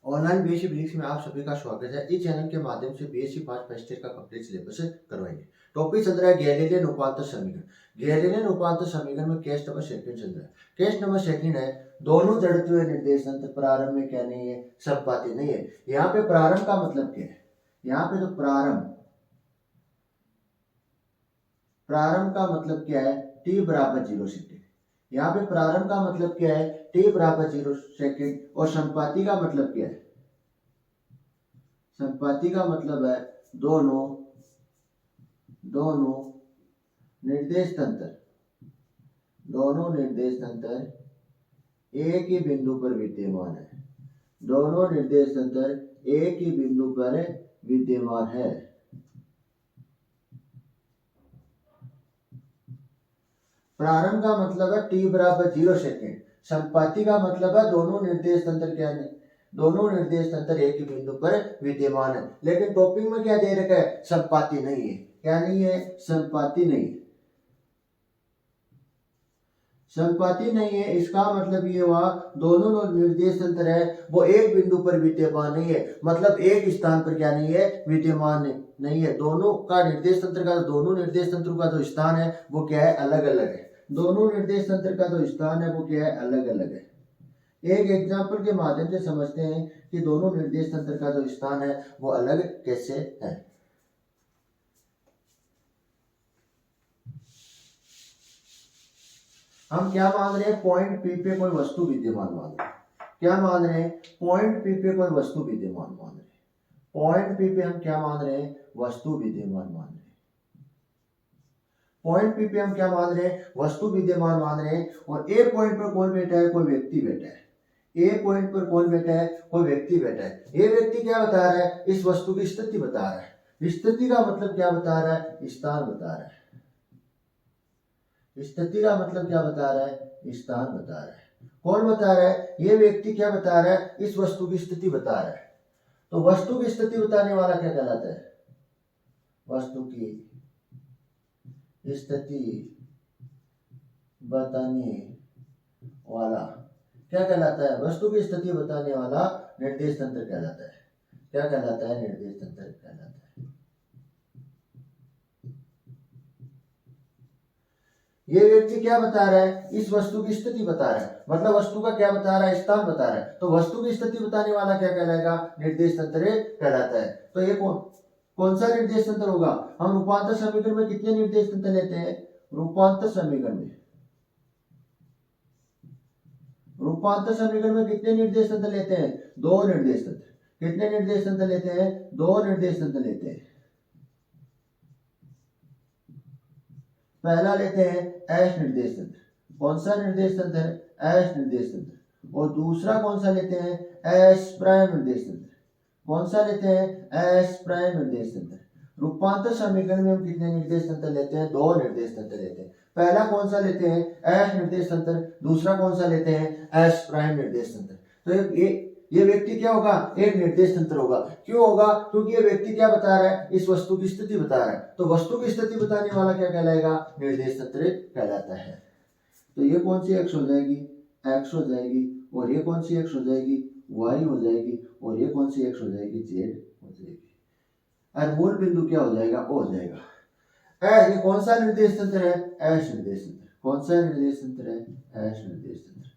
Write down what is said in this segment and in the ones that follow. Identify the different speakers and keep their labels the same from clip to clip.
Speaker 1: Online BSc physics में आप सभी का स्वागत है। इस चैनल के माध्यम से बीएससी पार्ट फर्स्ट ईयर का कंप्लीट सिलेबस करवाएंगे। टॉपिक चल रहा है गैलीलियन उपांतर समीकरण। गैलीलियन उपांतर समीकरण में केस नंबर सेकंड चल रहा है। केस नंबर सेकंड है, दोनों जड़ते हुए निर्देशांक प्रारंभ में क्या नहीं है, संपाती नहीं है। यहाँ पे प्रारंभ का मतलब क्या है, यहाँ पे जो प्रारंभ का मतलब क्या है, टी बराबर 0 सेकेंड। यहाँ पे प्रारंभ का मतलब क्या है, टी बराबर 0 सेकेंड। और संपाती का मतलब क्या है, संपाती का मतलब है दोनों निर्देश तंत्र एक ही बिंदु पर विद्यमान है। दोनों निर्देश तंत्र एक ही बिंदु पर विद्यमान है। प्रारंभ का मतलब है टी बराबर 0 सेकेंड। संपाती का मतलब है दोनों निर्देश तंत्र क्या है, दोनों निर्देश तंत्र एक ही बिंदु पर विद्यमान है। लेकिन टॉपिक में क्या दे रखा है, संपाती नहीं है। क्या नहीं है, संपाती नहीं है। संपाती नहीं है, इसका मतलब ये हुआ दोनों निर्देश तंत्र है वो एक बिंदु पर विद्यमान नहीं है। मतलब एक स्थान पर क्या नहीं है, विद्यमान नहीं है। दोनों का निर्देश तंत्र का, दोनों निर्देश तंत्रों का जो स्थान है वो क्या है, अलग अलग है। दोनों निर्देश तंत्र का जो स्थान है वो क्या है, अलग अलग है। एक एग्जाम्पल के माध्यम से समझते हैं कि दोनों निर्देश तंत्र का जो स्थान है वो अलग कैसे है। हम क्या मान रहे हैं, पॉइंट पी पे कोई वस्तु विद्यमान मान रहे हैं। क्या मान रहे हैं, पॉइंट पी पे कोई वस्तु विद्यमान मान रहे हैं। पॉइंट पी पे हम क्या मान रहे हैं, वस्तु विद्यमान मान रहे हैं। पॉइंट पी पे हम क्या मान रहे हैं, वस्तु विद्यमान मान रहे हैं। और ए पॉइंट पर कौन बैठा है, कोई व्यक्ति बैठा है। ए पॉइंट पर कौन बैठा है, कोई व्यक्ति बैठा है। ये व्यक्ति क्या बता रहा है, इस वस्तु की स्थिति बता रहा है। स्थिति का मतलब क्या बता रहा है, स्थान बता रहा है। स्थिति का मतलब क्या बता रहा है, स्थान बता रहा है। कौन बता रहा है, ये व्यक्ति क्या बता रहा है, इस वस्तु की स्थिति बता रहा है। तो वस्तु की स्थिति बताने वाला क्या कहलाता है, वस्तु की स्थिति बताने वाला क्या कहलाता है, वस्तु की स्थिति बताने वाला निर्देश तंत्र कहलाता है। क्या कहलाता है, निर्देश तंत्र कहलाता है। ये व्यक्ति क्या बता रहा है, इस वस्तु की स्थिति बता रहा है। मतलब वस्तु का क्या बता रहा है, स्थान बता रहा है। तो वस्तु की स्थिति बताने वाला क्या कहलाएगा, निर्देश तंत्र कहलाता है। तो ये कौन सा निर्देश तंत्र होगा। हम रूपांतर समीकरण में कितने निर्देश तंत्र लेते हैं, रूपांतर समीकरण में कितने निर्देश तंत्र लेते हैं, दो निर्देश तंत्र। कितने निर्देश तंत्र लेते हैं, दो निर्देश तंत्र लेते हैं। पहला लेते हैं एस निर्देश तंत्र। कौन सा निर्देश तंत्र है, एस निर्देश तंत्र। और दूसरा कौन सा लेते हैं, एस प्राइम निर्देश तंत्र। कौन सा लेते हैं, एस प्राइम निर्देश तंत्र। रूपांतर समीकरण में हम कितने निर्देश तंत्र लेते हैं, दो निर्देश तंत्र लेते हैं। पहला कौन सा लेते हैं, एस निर्देश तंत्र। दूसरा कौन सा लेते हैं, एस प्राइम निर्देश तंत्र। तो ये व्यक्ति क्या होगा, एक निर्देश तंत्र होगा। क्यों होगा, क्योंकि ये व्यक्ति क्या बता रहा है, इस वस्तु की स्थिति बता रहा है। तो वस्तु की स्थिति बताने वाला क्या कहलाएगा, निर्देश तंत्र कहलाता है। तो ये कौन सी एक्स हो जाएगी, एक्स हो जाएगी। और ये कौन सी एक्स हो जाएगी, वाई हो जाएगी। और ये कौन सी एक्स हो जाएगी, जेड हो जाएगी। और मूल बिंदु क्या हो जाएगा, ओ हो जाएगा। ये कौन सा निर्देश तंत्र है, एस निर्देश तंत्र। कौन सा निर्देश तंत्र है, एस निर्देश तंत्र।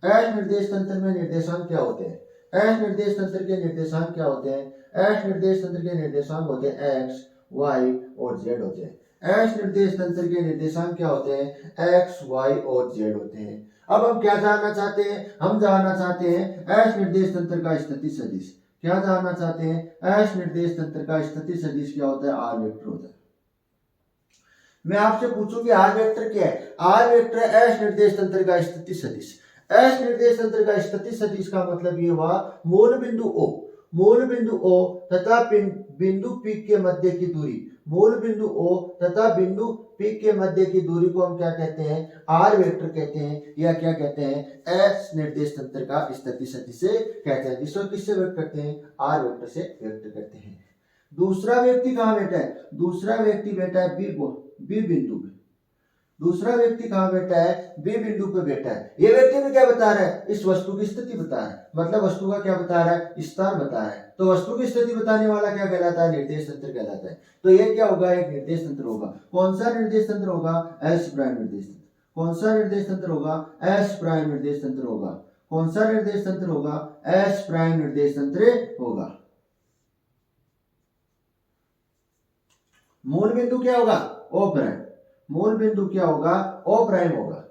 Speaker 1: एस निर्देश तंत्र में निर्देशांक क्या होते हैं, एस निर्देश तंत्र के निर्देशांक क्या होते हैं। एस निर्देश तंत्र के निर्देशांक होते हैं एक्स, वाई और जेड होते हैं। एस निर्देश तंत्र के निर्देशांक क्या होते हैं, एक्स, वाई और जेड होते हैं। अब हम क्या जानना चाहते हैं, हम जानना चाहते हैं एस निर्देश तंत्र का स्थिति सदिश। क्या जानना चाहते हैं, एस निर्देश तंत्र का स्थिति सदिश क्या होता है, आर वेक्टर होता है। मैं आपसे पूछूंगी आर वेक्टर क्या है, आर वेक्टर एस निर्देश तंत्र का स्थिति सदिश। एस निर्देश तंत्र का स्थिति सदिश का मतलब ये हुआ मूल बिंदु ओ तथा बिंदु पी के मध्य की दूरी। मूल बिंदु ओ तथा बिंदु पी के मध्य की दूरी को हम क्या कहते हैं, आर वेक्टर कहते हैं। या क्या कहते हैं, एस निर्देश तंत्र का स्थिति सदिश से कहते हैं। जिसको किससे व्यक्त करते हैं, आर वेक्टर से व्यक्त करते हैं। दूसरा व्यक्ति कहाँ बैठा है, दूसरा व्यक्ति बैठा है बी बिंदु में। दूसरा व्यक्ति कहाँ बैठा है, बी बिंदु पे बैठा है। ये व्यक्ति भी क्या बता रहा है, इस वस्तु की स्थिति बता रहा है, मतलब वस्तु का क्या बता रहा है, स्थान बता रहा है। तो वस्तु की स्थिति बताने वाला क्या कहलाता है, निर्देश तंत्र कहलाता है। तो ये क्या होगा, एक निर्देश तंत्र होगा। कौन सा निर्देश तंत्र होगा, एस प्राइम निर्देश तंत्र। कौन सा निर्देश तंत्र होगा, एस प्राइम निर्देश तंत्र होगा। कौन सा निर्देश तंत्र होगा, एस प्राइम निर्देश तंत्र होगा। मूल बिंदु क्या होगा, ओ प्राइम। मूल बिंदु क्या होगा, ओ प्राइम होगा।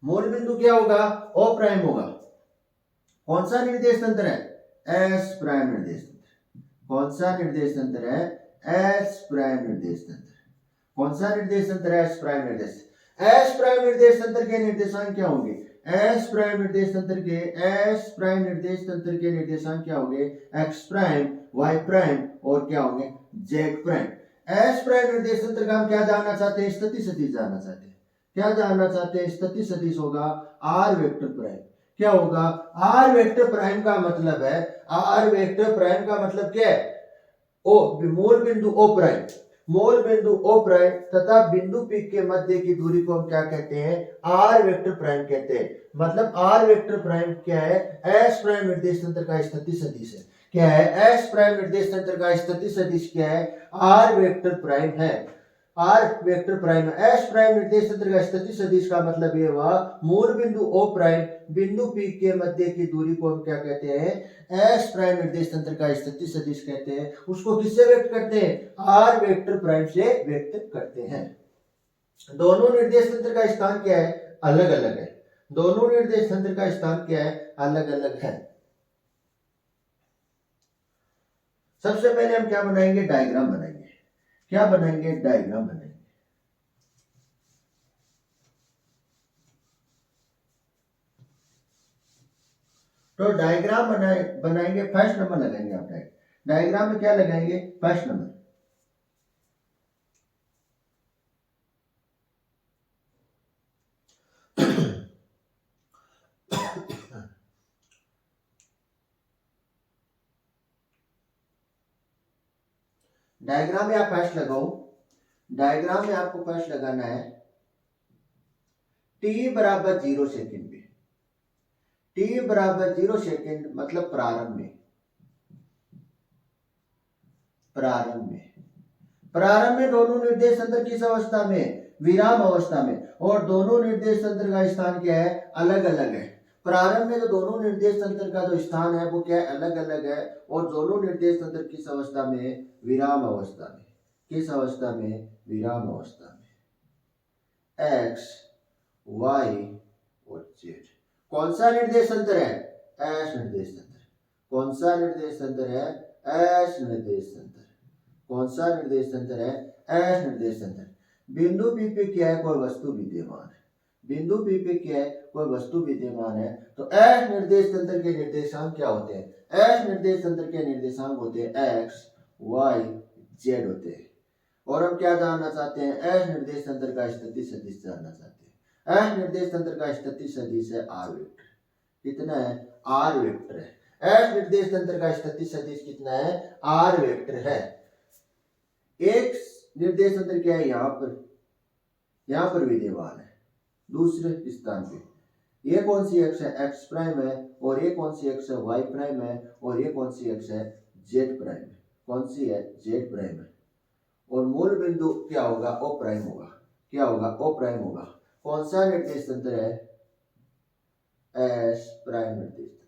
Speaker 1: मूल बिंदु क्या होगा, ओ प्राइम होगा। कौन सा निर्देश तंत्र है, एस प्राइम निर्देश तंत्र। कौन सा निर्देश तंत्र है, एस प्राइम निर्देश तंत्र। कौन सा निर्देश तंत्र है, एस प्राइम निर्देश। एस प्राइम निर्देश तंत्र के निर्देशांक क्या होंगे, एस प्राइम निर्देश तंत्र के, एस प्राइम निर्देश तंत्र के निर्देशांक क्या होंगे, एक्स प्राइम, वाई प्राइम और क्या होंगे, जेड प्राइम। एस प्राइम निर्देश तंत्र का हम क्या जानना चाहते हैं, स्थिति सदिश जानना चाहते हैं। क्या जानना चाहते हैं, स्थिति सदिश होगा आर वेक्टर प्राइम। क्या होगा, आर वेक्टर प्राइम का मतलब है, आर वेक्टर प्राइम का मतलब क्या है, ओ मूल बिंदु ओ प्राइम। मूल बिंदु ओ प्राइम तथा बिंदु पी के मध्य की दूरी को हम क्या कहते हैं, आर वेक्टर प्राइम कहते हैं। मतलब आर वेक्टर प्राइम क्या है, एस प्राइम निर्देश तंत्र का स्थिति सदिश है। क्या है, एस प्राइम निर्देश तंत्र का स्थिति सदिश क्या है, आर वेक्टर प्राइम है। R vector prime, S prime निर्देश तंत्र का स्थिति सदिश का मतलब ये हुआ, मूल बिंदु ओ प्राइम बिंदु पी के मध्य की दूरी को हम क्या कहते हैं, एस प्राइम निर्देश तंत्र का स्थिति सदिश कहते हैं। उसको किससे व्यक्त करते हैं, आर वेक्टर प्राइम से व्यक्त करते हैं। दोनों निर्देश तंत्र का स्थान क्या है, अलग अलग है। दोनों निर्देश तंत्र का स्थान क्या है, अलग अलग है। सबसे पहले हम क्या बनाएंगे, डायग्राम बनाएंगे। क्या बनाएंगे, डायग्राम बनाएंगे। तो डायग्राम बनाएंगे, फर्स्ट नंबर लगाएंगे आप। डायग्राम में क्या लगाएंगे, फर्स्ट नंबर। डायग्राम में आप फर्स्ट लगाओ। डायग्राम में आपको फर्स्ट लगाना है t बराबर 0 सेकेंड पे। t बराबर 0 सेकेंड मतलब प्रारंभ में। प्रारंभ में, प्रारंभ में दोनों निर्देश तंत्र किस अवस्था में, विराम अवस्था में। और दोनों निर्देश तंत्र का स्थान क्या है, अलग अलग है। प्रारंभ में जो दोनों निर्देश तंत्र का जो स्थान है वो क्या है, अलग अलग है। और दोनों निर्देश तंत्र किस अवस्था में, विराम अवस्था में। किस अवस्था में, विराम अवस्था में। एक्स, वाई और जेड। कौन सा निर्देश तंत्र है, एस निर्देश तंत्र। कौन सा निर्देश तंत्र है, एस निर्देश तंत्र। कौन सा निर्देश तंत्र है, एस निर्देश तंत्र। बिंदु पी पे क्या है, कोई वस्तु विद्यमान है। बिंदु पी पे क्या है, कोई वस्तु विद्यमान है। तो एस निर्देश तंत्र के निर्देशांक क्या होते हैं, एस निर्देश तंत्र के निर्देशांक होते हैं एक्स, वाई, जेड होते हैं। और हम क्या जानना चाहते हैं, एस निर्देश तंत्र का स्थिति सदिश जानना चाहते हैं। एस निर्देश तंत्र का स्थिति सदिश है आर वेक्टर। कितना है, आर वेक्टर है। एस निर्देश तंत्र का स्थिति सदिश कितना है, आर वेक्टर है। एक निर्देश तंत्र क्या है, यहां पर विद्यमान है दूसरे स्थान पे। ये कौन सी एक्स है, एक्स प्राइम है। और ये कौन सी एक्स है, वाई प्राइम है। और ये कौन सी एक्स है, जेड प्राइम है। कौन सी है, जेड प्राइम है। और मूल बिंदु क्या होगा, ओ प्राइम होगा। क्या होगा, ओ प्राइम होगा। कौन सा निर्देश तंत्र है, एस प्राइम निर्देश तंत्र।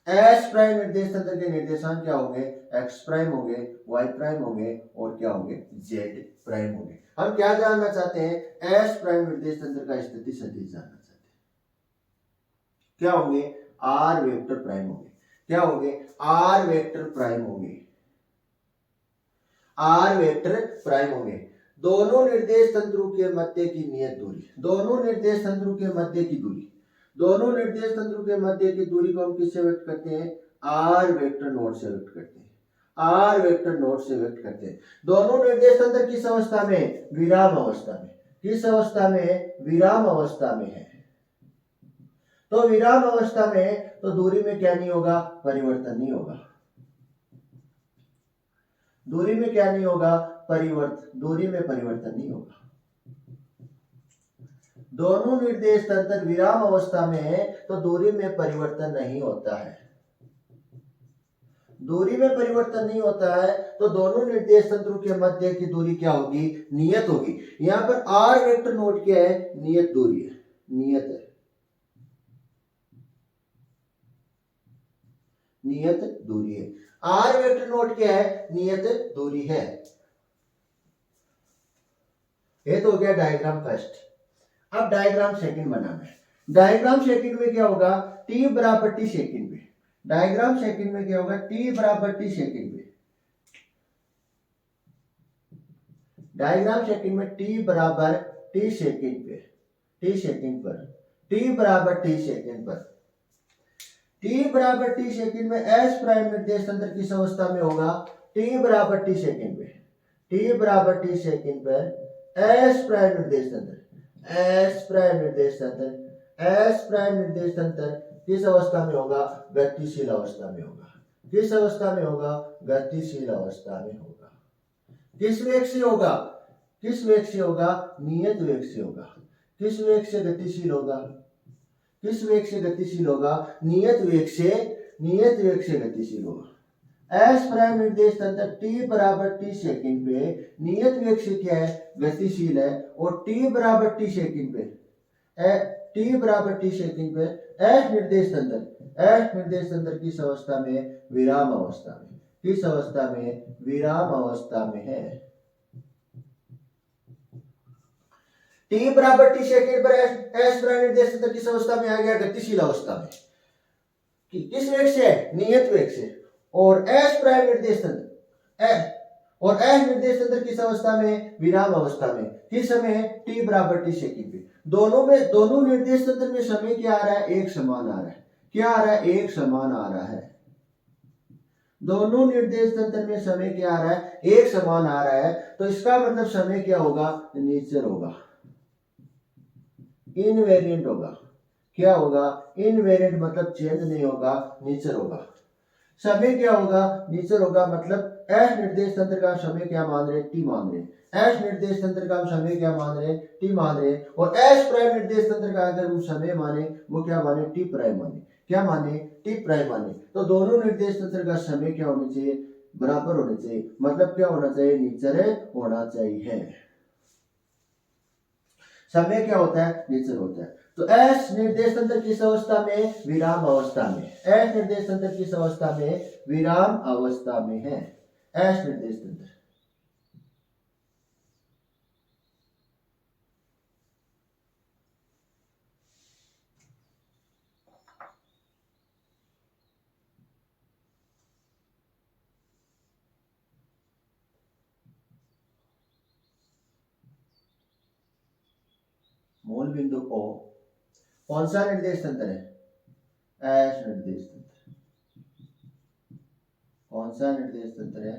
Speaker 1: एस प्राइम निर्देश तंत्र के निर्देशांक क्या होंगे, एक्स प्राइम होंगे, वाई प्राइम होंगे और क्या होंगे, जेड प्राइम होंगे। हम क्या जानना चाहते हैं, एस प्राइम निर्देश तंत्र का स्थिति सदिश जानना चाहते हैं। क्या होंगे, आर वेक्टर प्राइम होंगे। क्या होंगे, आर वेक्टर प्राइम होंगे। आर वेक्टर प्राइम होंगे। दोनों निर्देश तंत्रों के मध्य की नियत दूरी, दोनों निर्देश तंत्रों के मध्य की दूरी, दोनों निर्देश तंत्रों के मध्य की दूरी को हम किससे व्यक्त करते हैं, आर वेक्टर नोट से व्यक्त करते हैं। आर वेक्टर नोट से व्यक्त करते हैं। दोनों निर्देश तंत्र किस अवस्था में? विराम अवस्था में। किस अवस्था में? विराम अवस्था में है। तो विराम अवस्था में तो दूरी में क्या नहीं होगा? परिवर्तन नहीं होगा। दूरी में क्या नहीं होगा? दूरी में परिवर्तन नहीं होगा। दोनों निर्देश तंत्र विराम अवस्था में है तो दूरी में परिवर्तन नहीं होता है। दूरी में परिवर्तन नहीं होता है तो दोनों निर्देश तंत्रों के मध्य की दूरी क्या होगी? नियत होगी। यहां पर आर वेक्टर नोट क्या है? नियत दूरी है, नियत है, नियत दूरी है। आर वेक्टर नोट क्या है? नियत दूरी है। ये तो हो गया डायग्राम फर्स्ट। अब डायग्राम सेकंड बनाना है। डायग्राम सेकंड में क्या होगा? टी बराबर टी सेकंड में। डायग्राम सेकंड में क्या होगा? टी बराबर टी सेकंड में। डायग्राम सेकंड में टी बराबर टी सेकंड पे, टी सेकंड पर, टी बराबर टी सेकंड पर। टी बराबर टी सेकंड में एस प्राइम निर्देश तंत्र किस अवस्था में होगा? टी बराबर टी सेकंड पे, टी बराबर टी सेकंड पर एस प्राइम निर्देश तंत्र, एस प्राइम निर्देश तंत्र, एस प्राइम निर्देश तंत्र किस अवस्था में होगा? गतिशील अवस्था में होगा। किस अवस्था में होगा? गतिशील अवस्था में होगा। किस वेग से होगा? किस वेग से होगा? नियत वेग से होगा। किस वेग से गतिशील होगा? किस वेग से गतिशील होगा? नियत वेग से, नियत वेग से गतिशील होगा। एस प्राइम निर्देश तंत्र टी बराबर टी सेकंड पे नियत वेग से क्या है? गतिशील है। और टी बराबर टी सेकंड पे, टी बराबर टी सेकंड पे एस निर्देश तंत्र, एस निर्देश तंत्र किस अवस्था में? विराम अवस्था में। किस अवस्था में? विराम अवस्था में है। टी बराबर टी सेकंड पर एस प्राइम निर्देश तंत्र किस अवस्था में आ गया? गतिशील अवस्था में। किस वेग से है? नियत वेग से। और एस प्राइम निर्देश तंत्र, और एस निर्देश तंत्र किस अवस्था में? विराम अवस्था में। किस समय? टी बराबर टी सेकंड पे। दोनों में, दोनों निर्देश तंत्र में समय क्या आ रहा है? एक समान आ रहा है। क्या आ रहा है? एक समान आ रहा है। दोनों निर्देश तंत्र में समय क्या आ रहा है? एक समान आ रहा है। तो इसका मतलब समय क्या होगा? नेचर होगा, इनवेरिएंट होगा। क्या होगा? इनवेरिएंट मतलब चेंज नहीं होगा, नेचर होगा। समय क्या होगा? नेचर होगा। मतलब एस निर्देश तंत्र का समय क्या मान रहे? टी मान रहे। एस निर्देश तंत्र का हम समय क्या मान रहे? टी मान रहे। और एस प्राइम निर्देश तंत्र का अगर हम समय माने वो क्या माने? टी प्राइम माने। क्या माने? टी प्राइम माने। तो दोनों निर्देश तंत्र का समय क्या होना चाहिए? बराबर होना चाहिए। मतलब क्या होना चाहिए? नेचर होना चाहिए। समय क्या होता है? नेचर होता है। तो एस निर्देश तंत्र किस अवस्था में? विराम अवस्था में। एस निर्देश तंत्र किस अवस्था में? विराम अवस्था में है। एस निर्देश तंत्र। मूल बिंदु O कौन सा निर्देश तंत्र है? एस निर्देश तंत्र। कौन सा निर्देश तंत्र है?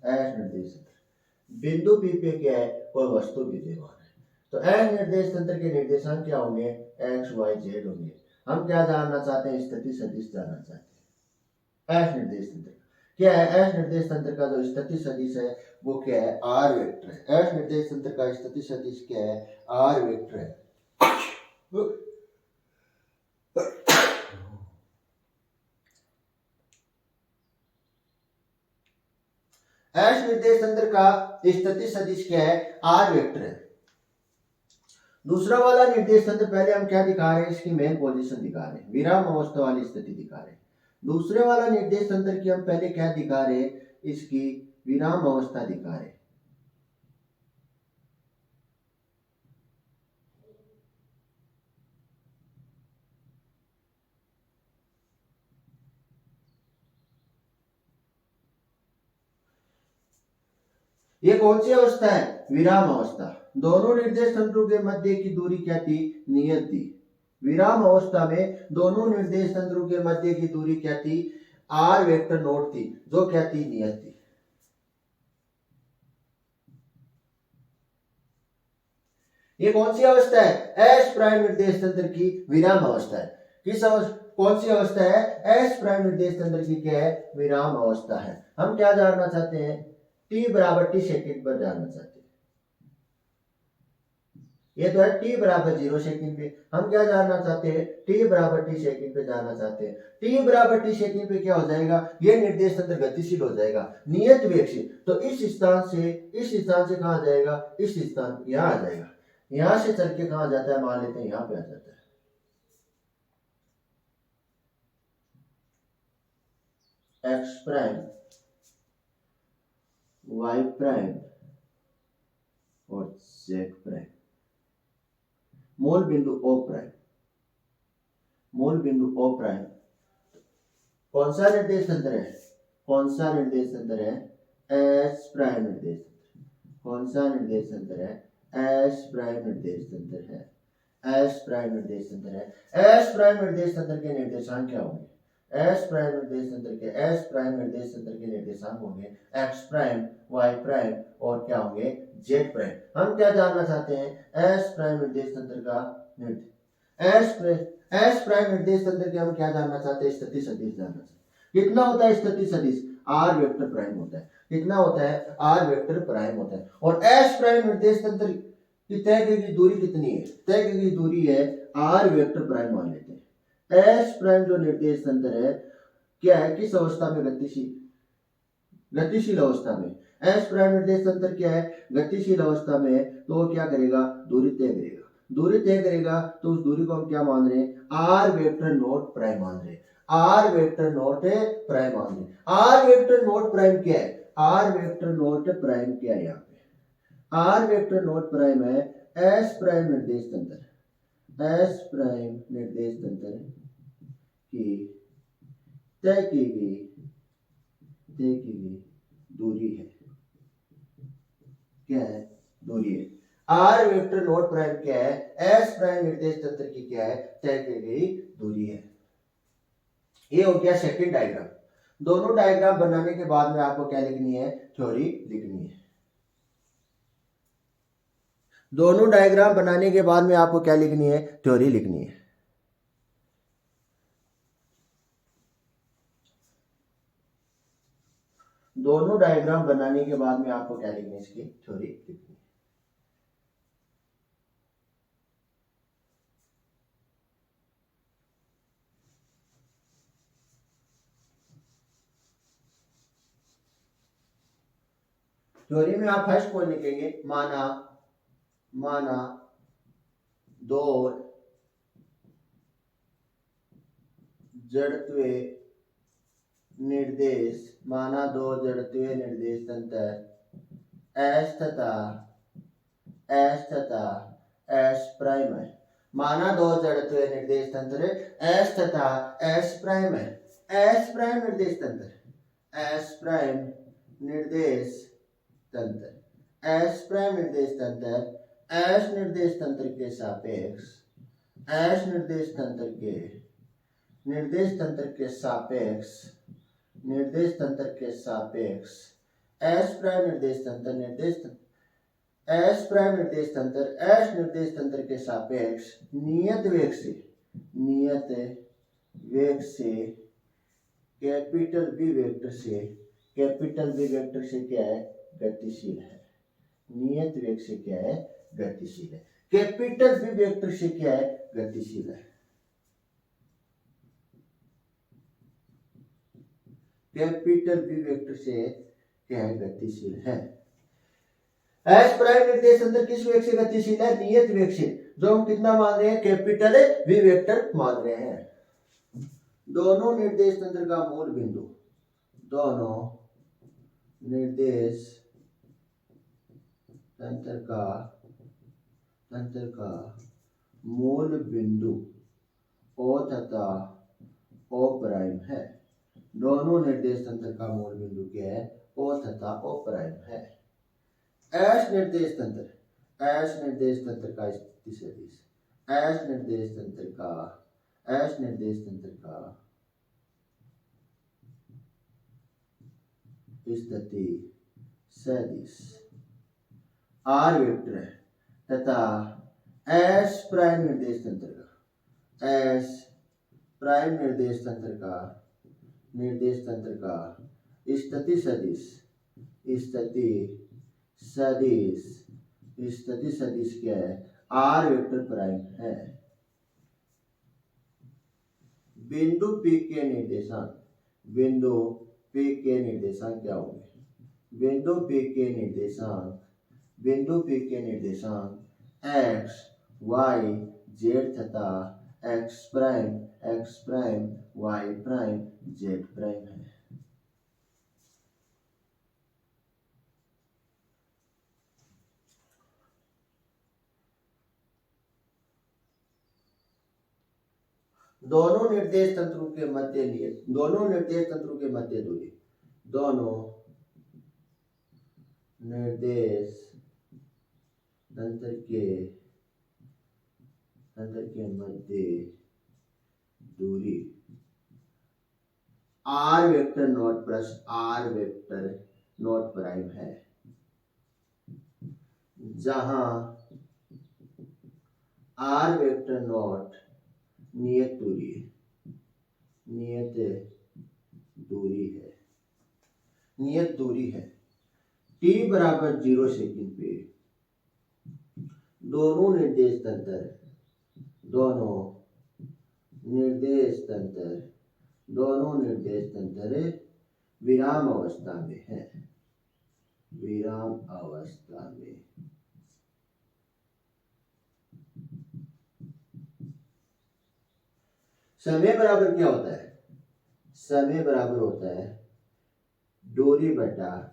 Speaker 1: एस निर्देश तंत्र। बिंदु P पे क्या है? कोई वस्तु विद्यमान है। तो एस निर्देश तंत्र के निर्देशांक क्या होंगे? एक्स वाई जेड होंगे। हम क्या जानना चाहते हैं? स्थिति सदिश जानना चाहते हैं। एस निर्देश तंत्र क्या है? एस निर्देश तंत्र का जो स्थिति सदिश है वो क्या है? आर वेक्टर है। एस निर्देश तंत्र का स्थिति सदिश क्या है? आर वेक्टर है। एस निर्देश तंत्र का स्थिति सदिश क्या है? आर वेक्टर है। दूसरा वाला निर्देश तंत्र पहले हम क्या दिखा रहे हैं? इसकी मेन पोजीशन दिखा रहे हैं, विराम अवस्था वाली स्थिति दिखा रहे हैं। दूसरे वाला निर्देश तंत्र की हम पहले क्या दिखा रहे हैं? इसकी विराम अवस्था दिखा रहे हैं। ये कौन सी अवस्था है? विराम अवस्था। दोनों निर्देश तंत्रों के मध्य की दूरी क्या थी? नियत थी। विराम अवस्था में दोनों निर्देश तंत्रों के मध्य की दूरी क्या थी? आर वेक्टर नोट थी, जो क्या थी, नियत थी। ये कौन सी अवस्था है, एस प्राइम निर्देश तंत्र की विराम अवस्था है। किस अवस्था, कौन सी अवस्था है, एस प्राइम निर्देश तंत्र की क्या है, विराम अवस्था है। हम क्या जानना चाहते हैं, टी बराबर टी सेकंड पर जानना चाहते हैं। ये तो है टी बराबर 0 सेकंड पे। हम क्या जानना चाहते हैं, टी बराबर टी सेकंड पे जानना चाहते हैं। टी बराबर टी सेकंड पे क्या हो जाएगा, ये निर्देश तंत्र गतिशील हो जाएगा, नियत वेग से। तो इस स्थान से कहां जाएगा, इस स्थान यहां आ जाएगा। यहां से चल के कहां जाता है, मान लेते हैं यहां पे आ जाता है। एक्स प्राइम, वाई प्राइम और जेड प्राइम। मूल बिंदु ओ प्राइम, मूल बिंदु ओ प्राइम कौन सा निर्देश तंत्र है, कौन सा निर्देश तंत्र है, एस प्राइम निर्देश तंत्र। कौन सा निर्देश तंत्र है, एस प्राइम निर्देश तंत्र है, एस प्राइम निर्देश तंत्र है। एस प्राइम निर्देश तंत्र के निर्देशांक क्या होंगे, एस प्राइम निर्देश तंत्र के, एस प्राइम निर्देश तंत्र के निर्देशांक होंगे एक्स प्राइम, वाई प्राइम और क्या होंगे, जेड प्राइम। हम क्या जानना चाहते हैं, एस प्राइम निर्देश तंत्र का निर्देश, एस प्राइम निर्देश तंत्र के हम क्या जानना चाहते हैं, स्थिति सदिश जानना चाहते हैं। कितना होता है स्थिति सदिश, आर वेक्टर प्राइम होता है। कितना होता है, आर वेक्टर प्राइम होता है। और एस प्राइम निर्देश तंत्र की तय की दूरी कितनी है, तय की दूरी है आर वेक्टर प्राइम मान लेते हैं। एस प्राइम जो निर्देश तंत्र है क्या है, किस अवस्था में, गतिशील, गतिशील अवस्था में। एस प्राइम निर्देश तंत्र क्या है, गतिशील अवस्था में है। तो वो क्या करेगा, दूरी तय करेगा। दूरी तय करेगा तो उस दूरी को हम क्या मान रहे हैं, आर वेक्टर नोट प्राइम मान रहे हैं। आर वेक्टर नोट प्राइम मान रहे हैं। आर वेक्टर नोट प्राइम क्या है, आर वेक्टर नोट प्राइम क्या है, यहाँ पे आर वेक्टर नोट प्राइम है एस प्राइम निर्देश तंत्र, एस प्राइम निर्देश तंत्र की तय की गई दूरी है। क्या है, दूरी है। आर वेक्टर नोट प्राइम क्या है, एस प्राइम निर्देश तंत्र की क्या है, तय की गई दूरी है। ये हो गया सेकंड डायग्राम। दोनों डायग्राम बनाने के बाद में आपको क्या लिखनी है, थ्योरी लिखनी है। दोनों डायग्राम बनाने के बाद में आपको क्या लिखनी है, थ्योरी लिखनी है। दोनों डायग्राम बनाने के बाद में आपको क्या लिखनी है, इसकी थ्योरी लिखनी है। थ्योरी में आप फर्स्ट पॉइंट लिखेंगे, माना दो जड़त्वीय निर्देश, माना दो जड़त्वीय निर्देश तंत्र एस तथा एस प्राइम है। माना दो जड़त्वीय निर्देश तंत्र एस तथा एस प्राइम है। एस प्राइम निर्देश तंत्र, एस प्राइम निर्देश तंत्र, एस प्राइम निर्देश तंत्र, एस निर्देश तंत्र के सापेक्ष, एस निर्देश तंत्र के निर्देश तंत्र के सापेक्ष, निर्देश तंत्र के सापेक्ष एस प्राइम निर्देश तंत्र, निर्देश एस प्राइम निर्देश तंत्र, एस निर्देश तंत्र के सापेक्ष नियत वेग से, नियत वेग से कैपिटल बी वेक्टर से, कैपिटल बी वेक्टर से क्या है, गतिशील है। नियत वेग से क्या है, गतिशील है। कैपिटल बी वेक्टर से क्या है, गतिशील है। कैपिटल बी वेक्टर से क्या है, गतिशील है। एस प्राइम निर्देश तंत्र किस वेग से गतिशील है, नियत वेग से, जो हम कितना मान रहे हैं, कैपिटल वी वेक्टर मान रहे हैं। दोनों निर्देश तंत्र का मूल बिंदु, दोनों निर्देश तंत्र का मूल बिंदु ओ तथा ओ प्राइम है। दोनों निर्देश तंत्र का मूल बिंदु क्या है, ओ तथा ओ प्राइम है। एस निर्देश तंत्र, एस निर्देश तंत्र का स्थिति सदिश, एस निर्देश तंत्र का, एस निर्देश तंत्र का स्थिति सदिश आर वेक्टर है तथा एस प्राइम निर्देश तंत्र का स्थिति सदिश क्या है? आर वेक्टर प्राइम है। बिंदु P के निर्देशांक क्या होंगे? बिंदु P के निर्देशांक x, y, z तथा x prime, y prime, z prime है। दोनों निर्देश तंत्रों के मध्य दूरी R vector not plus R vector nought prime है, जहां आर वेक्टर नॉट नियत दूरी है। t बराबर 0 सेकंड पे दोनों निर्देश तंत्र विराम अवस्था में है। समय बराबर क्या होता है? समय बराबर होता है दूरी बटा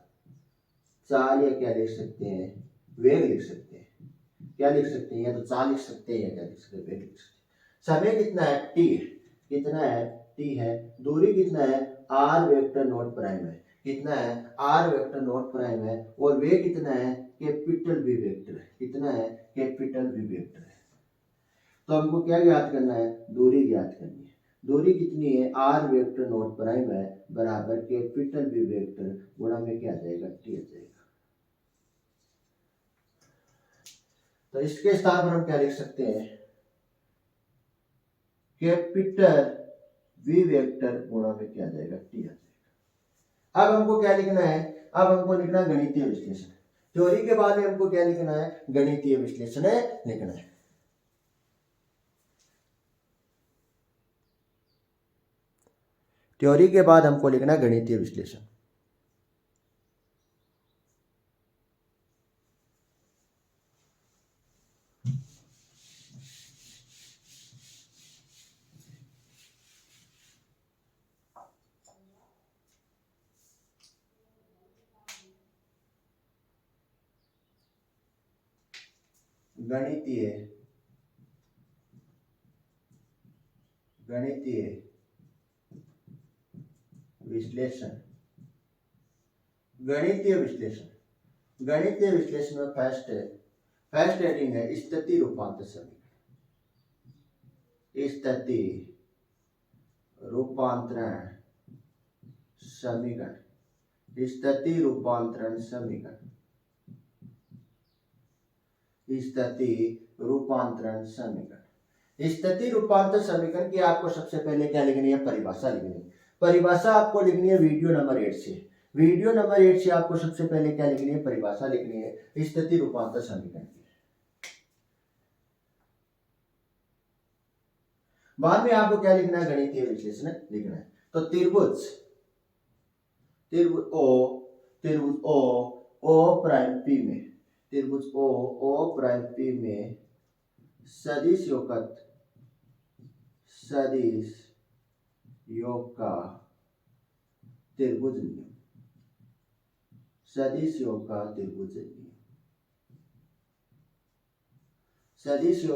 Speaker 1: चाल, या क्या लिख सकते हैं? वेग लिख सकते हैं। क्या लिख सकते हैं? या तो चाल लिख सकते हैं या क्या लिख सकते हैं? वेग लिख सकते हैं। समय कितना है? t है। दूरी कितना है? r वेक्टर नॉट प्राइम है। कितना है? r वेक्टर नॉट प्राइम है। और वेग कितना है? कैपिटल V वेक्टर है। कितना है? कैपिटल V वेक्टर है। तो हमको क्या ज्ञात करना है? दूरी ज्ञात करनी है। दूरी कितनी है? r वेक्टर नॉट प्राइम है बराबर कैपिटल V वेक्टर गुणा में क्या आ जाएगा? t आ जाएगा। तो इसके स्थान पर हम क्या लिख सकते हैं? कैपिटल V वेक्टर गुणा में क्या आ जाएगा? t आ जाएगा। अब हमको क्या लिखना है? अब हमको लिखना गणितीय विश्लेषण। थ्योरी के बाद में हमको क्या लिखना है? गणितीय विश्लेषण लिखना है। थ्योरी के बाद हमको लिखना गणितीय विश्लेषण। गणितीय विश्लेषण में फर्स्ट हेडिंग है स्थिति रूपांतर समीकरण। स्थिति रूपांतरण समीकरण। स्थिति रूपांतर समीकरण की आपको सबसे पहले क्या लिखनी है? परिभाषा लिखनी है। परिभाषा आपको लिखनी है वीडियो नंबर 8 से। वीडियो नंबर 8 से आपको सबसे पहले क्या लिखनी है? परिभाषा लिखनी है स्थिति रूपांतर समीकरण की। बाद में आपको क्या लिखना है? गणितीय विश्लेषण लिखना है। तो त्रिभुज ओ प्राइम पी में, त्रिभुज ओ प्राइम पी में सदिश योग का त्रिभुज नियम। सदिश योग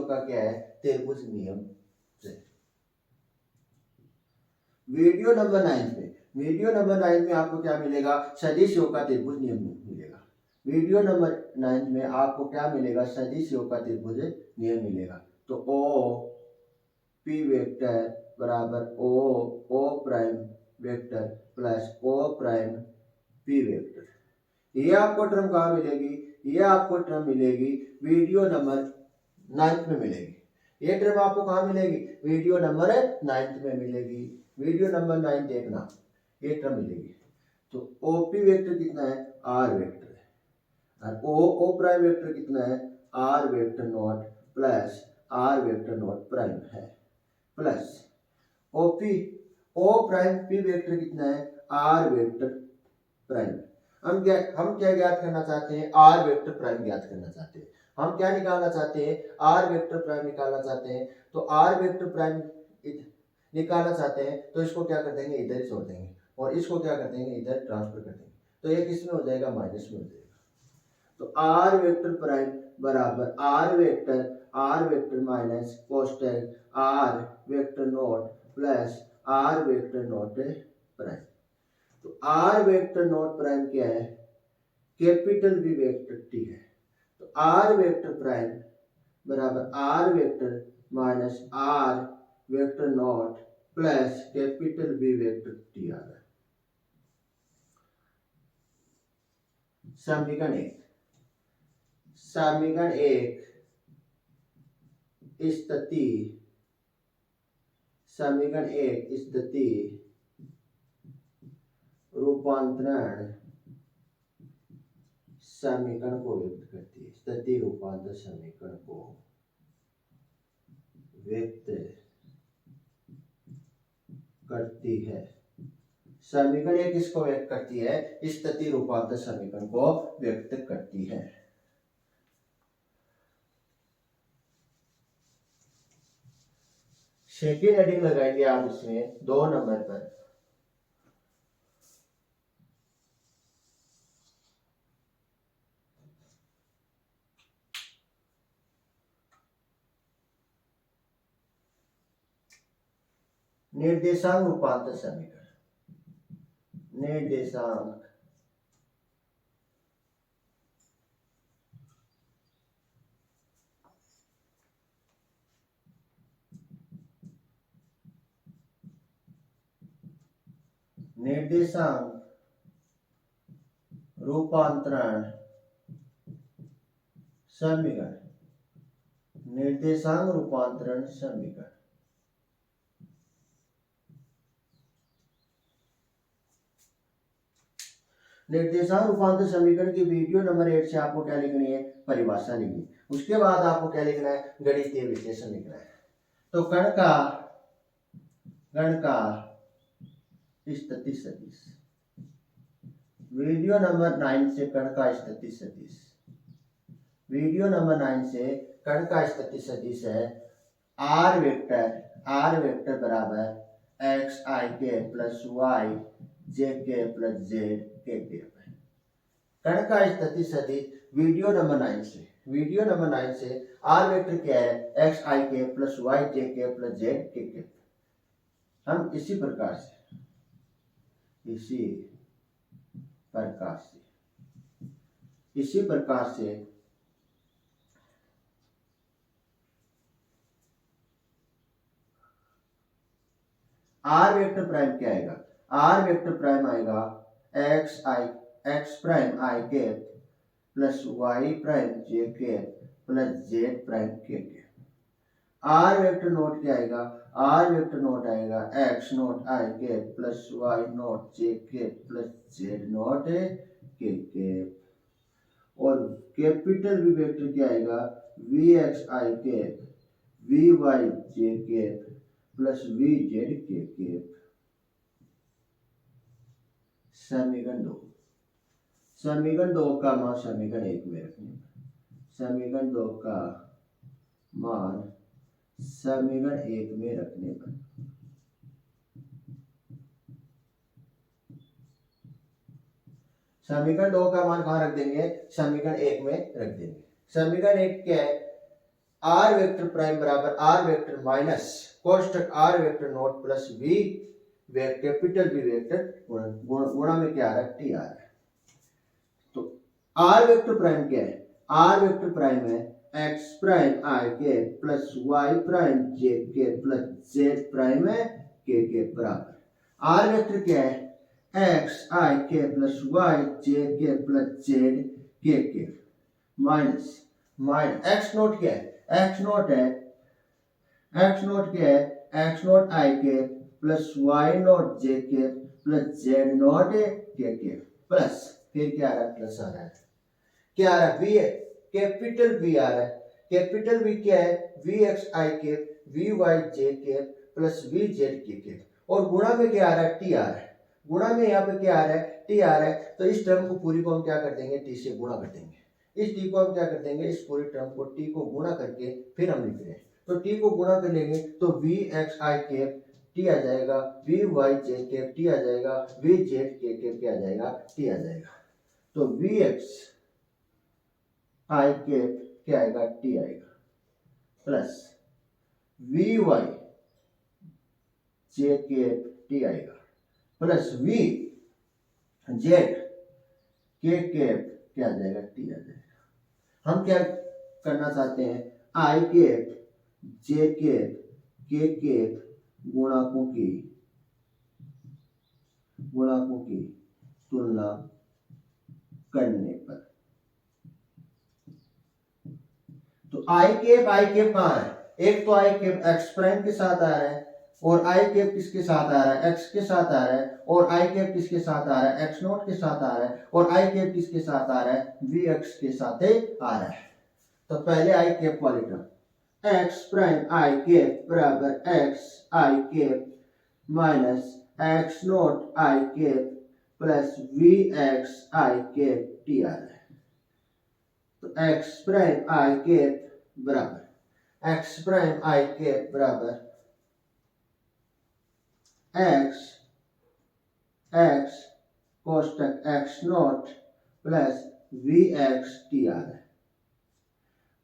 Speaker 1: का क्या है? त्रिभुज नियम से। वीडियो नंबर 9 में आपको क्या मिलेगा? सदिश योग का त्रिभुज नियम मिलेगा। वीडियो नंबर 9 में आपको क्या मिलेगा? सदिश योग का त्रिभुज नियम मिलेगा। तो ओ पी वेक्टर बराबर O prime vector plus O prime P vector. ये आपको टर्म कहाँ मिलेगी? ये आपको टर्म मिलेगी वीडियो नंबर 9 में मिलेगी। ये टर्म आपको कहाँ मिलेगी? वीडियो नंबर 9 में मिलेगी। वीडियो नंबर 9 देखना, ये टर्म मिलेगी। तो ओपी वेक्टर कितना है? आर वेक्टर है। और ओ प्राइम वेक्टर कितना है? R vector not plus R vector nought prime है, plus OP O prime P vector कितना है? R vector prime. हम क्या ज्ञात करना चाहते हैं? आर वेक्टर प्राइम ज्ञात करना चाहते हैं। हम क्या निकालना चाहते हैं? आर वेक्टर प्राइम निकालना चाहते हैं। तो आर वेक्टर प्राइम निकालना चाहते हैं तो इसको क्या कर देंगे? इधर ही छोड़ देंगे, और इसको क्या कर देंगे? इधर ट्रांसफर कर देंगे। तो ये किस में हो जाएगा? माइनस में हो जाएगा। तो आर वेक्टर प्राइम बराबर आर वेक्टर माइनस कोष्टक R vector naught plus R vector naught prime. तो आर वेक्टर नोट प्राइम क्या है? कैपिटल वी वेक्टर टी है। तो आर वेक्टर प्राइम बराबर R vector minus R vector not plus capital V vector T आ रहा है। समीकरण 1 स्थिति रूपांतरण समीकरण को व्यक्त करती है। स्थिति रूपांतरण समीकरण को व्यक्त करती है। समीकरण 1 किसको व्यक्त करती है? स्थिति रूपांतरण समीकरण को व्यक्त करती है। सेकेंड हेडिंग लगाएंगे आप इसमें 2 नंबर पर। निर्देशांक रूपांतर समीकरण। निर्देशांक रूपांतरण समीकरण। निर्देशांक रूपांतरण समीकरण। निर्देशांक रूपांतर समीकरण की वीडियो नंबर 8 से आपको क्या लिखनी है? परिभाषा लिखनी। उसके बाद आपको क्या लिखना है? गणितीय विश्लेषण लिखना है। तो कण का स्थिति सदिश। वीडियो नंबर 9 से कण का स्थिति सदिश। वीडियो नंबर 9 से कण का स्थिति सदिश है आर वेक्टर बराबर एक्स आई के प्लस वाई जे के प्लस जेड के कण का स्थिति सदिश वीडियो नंबर 9 से आर वेक्टर क्या है? एक्स आई के प्लस वाई जे के प्लस जेड के। हम इसी प्रकार से आर वेक्टर प्राइम क्या आएगा? आर वेक्टर प्राइम आएगा एक्स प्राइम आई के प्लस वाई प्राइम जे के प्लस जेड प्राइम के। आर वेक्टर नोट क्या आएगा? आर वेक्टर नोट आएगा एक्स नोट आई के प्लस वाई नोट जे के प्लस जेड नोट के। और कैपिटल वी वेक्टर क्या आएगा? वी एक्स आई के वी वाई जे के प्लस वी जेड के। समीकरण 2 का मान समीकरण 1 में रखने। समीकरण 2 का मान समीकरण 1 में रखने पर समीकरण 2 का मान कहाँ रख देंगे? समीकरण 1 में रख देंगे। समीकरण 1 क्या है? आर वेक्टर प्राइम बराबर आर वेक्टर माइनस कोष्टक R vector naught plus V capital V vector गुणा में क्या आ रहा है? टी आ रहा है। तो आर वेक्टर प्राइम क्या है? आर वेक्टर प्राइम है एक्स प्राइम आई के प्लस वाई प्राइम जे के प्लस जेड प्राइम है के बराबर। आर वेक्टर क्या है? एक्स आई के प्लस वाई जे के प्लस जेड के माइनस माइनस एक्स नोट क्या है, एक्स नोट है, एक्स नोट क्या है, एक्स नोट आई के प्लस वाई नोट जे के प्लस जेड नोट के प्लस फिर क्या आ रहा है, प्लस आ रहा है, क्या आ रहा है, वी है, कैपिटल वी आ रहा है, कैपिटल वी क्या है, वी एक्स आई के वी वाई जे के प्लस वी जेड के और गुणा में क्या आ रहा है, टी आ रहा है, गुणा में यहाँ पे क्या आ रहा है, टी आ रहा है, तो इस टर्म को पूरी को हम क्या कर देंगे, टी से गुणा कर देंगे, इस टी को हम क्या कर देंगे, इस पूरी टर्म को टी को गुणा करके फिर हम लिख रहे हैं, तो टी को गुणा कर लेंगे तो वी एक्स आई के टी आ जाएगा, वी वाई जे के टी आ जाएगा, वी जेड के क्या आ जाएगा, टी आ जाएगा, तो वी एक्स आई के क्या आएगा, टी आएगा प्लस वी वाई जे के टी आएगा प्लस वी जेड के क्या आ जाएगा, टी आ जाएगा। हम क्या करना चाहते हैं, आई के जे के गुणाकों की तुलना करने पर, तो आई केप कहाँ है, एक तो आई केप एक्स प्राइम के साथ आ रहा है और आई केप किसके साथ आ रहा है, एक्स के साथ आ रहा है, और आई केप किसके साथ आ रहा है, एक्स नोट के साथ आ रहा है, और आई केप किसके साथ आ रहा है, वी एक्स के साथ ही आ रहा है। तो पहले आई केप वाली term X prime I cap बराबर X I cap minus X naught I cap plus V X I cap T आ रहा है, तो एक्स प्राइम आई केप बराबर एक्स प्राइम आई केप बराबर एक्स कोष्टक X naught plus V X T आ रहा है,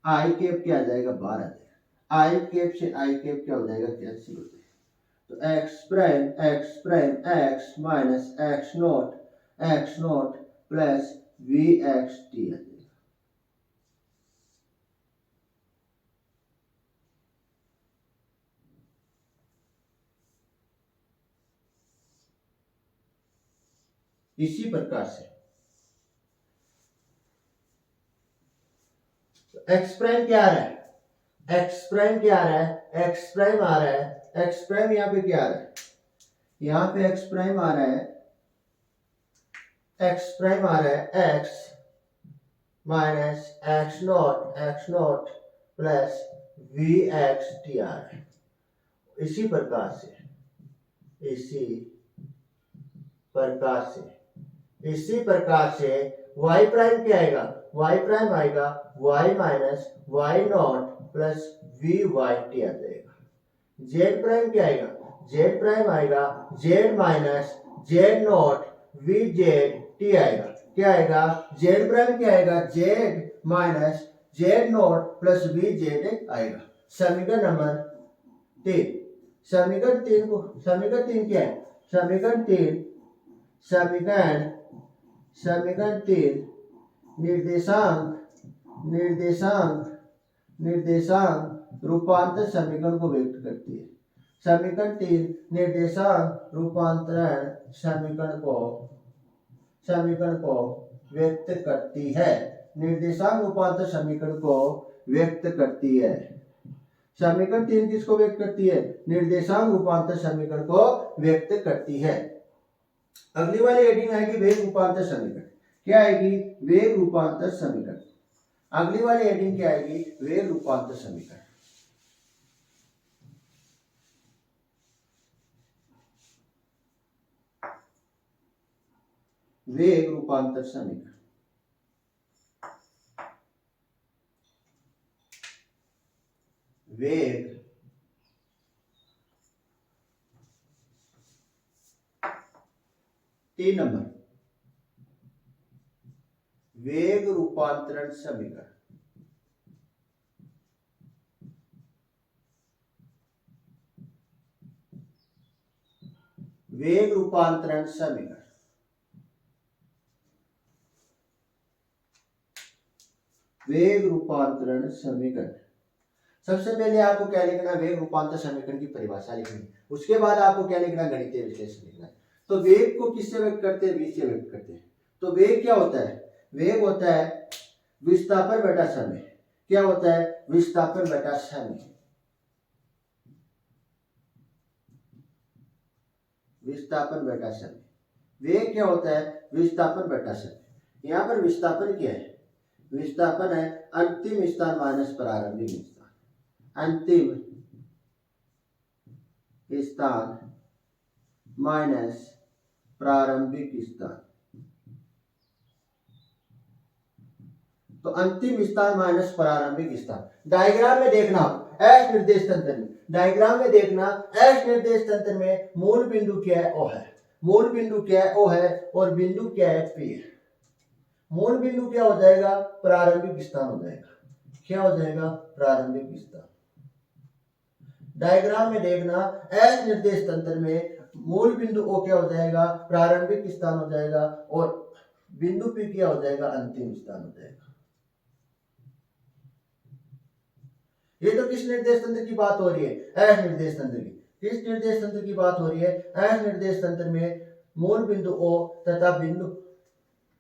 Speaker 1: आई केप क्या आ जाएगा, बाहर आ जाएगा, आई केप से आई केप क्या हो जाएगा, कैंसिल हो जाएगा, तो X prime X minus X naught plus V X T आ जाएगा। इसी प्रकार से एक्स प्राइम क्या आ रहा है, एक्स प्राइम क्या आ रहा है, एक्स प्राइम आ रहा है, एक्स प्राइम यहाँ पे क्या आ रहा है, यहाँ पे एक्स प्राइम आ रहा है, एक्स प्राइम आ रहा है X minus X naught plus V X T आ रहा है। इसी प्रकार से y प्राइम क्या आएगा, y प्राइम आएगा y minus y naught plus V Y T आ जाएगा। z प्राइम क्या आएगा, z प्राइम आएगा z minus z naught V Z T आएगा, क्या आएगा, z प्राइम क्या आएगा, z minus z naught plus V Z आएगा। समीकरण नंबर 3, समीकरण 3 क्या है, समीकरण 3 निर्देशांक रूपांतर समीकरण को व्यक्त करती है। समीकरण 3 निर्देशांक रूपांतरण समीकरण को व्यक्त करती है, निर्देशांक रूपांतर समीकरण को व्यक्त करती है। समीकरण 3 किसको व्यक्त करती है, निर्देशांक रूपांतर समीकरण को व्यक्त करती है। अगली वाली हेडिंग आएगी वेग रूपांतर समीकरण, क्या आएगी, वेग रूपांतर समीकरण। अगली वाली हेडिंग क्या आएगी, वेग रूपांतर समीकरण। वेग रूपांतर समीकरण, वेग 3 नंबर, वेग रूपांतरण समीकरण। वेग रूपांतरण समीकरण, वेग रूपांतरण समीकरण। सबसे पहले आपको क्या लिखना है, वेग रूपांतर समीकरण की परिभाषा लिखनी है, उसके बाद आपको क्या लिखना है, गणितीय विश्लेषण लिखना है। तो वेग को किससे व्यक्त करते हैं? v से व्यक्त करते हैं। तो वेग क्या होता है? वेग होता है विस्थापन बटा समय। क्या होता है? विस्थापन बटा समय। विस्थापन बटा समय। वेग क्या होता है? विस्थापन बटा समय। यहां पर विस्थापन क्या है? विस्थापन है अंतिम स्थान माइनस प्रारंभिक स्थान। अंतिम स्थान माइनस प्रारंभिक स्थान। तो अंतिम स्थान माइनस प्रारंभिक स्थान। डायग्राम में देखना एस निर्देश तंत्र में, डायग्राम में देखना एस निर्देश तंत्र में मूल बिंदु क्या है? ओ है। मूल बिंदु क्या है? ओ है। और बिंदु क्या है? पी है। मूल बिंदु क्या हो जाएगा? प्रारंभिक स्थान हो जाएगा। क्या हो जाएगा? प्रारंभिक स्थान। डायग्राम में देखना एस निर्देश तंत्र में मूल बिंदु ओ क्या हो जाएगा? प्रारंभिक स्थान हो जाएगा और बिंदु पी क्या हो जाएगा? अंतिम स्थान हो जाएगा। ये तो किस निर्देश तंत्र की बात हो रही है? एस निर्देश तंत्र की। किस निर्देश तंत्र की बात हो रही है? एस निर्देश तंत्र में मूल बिंदु ओ तथा बिंदु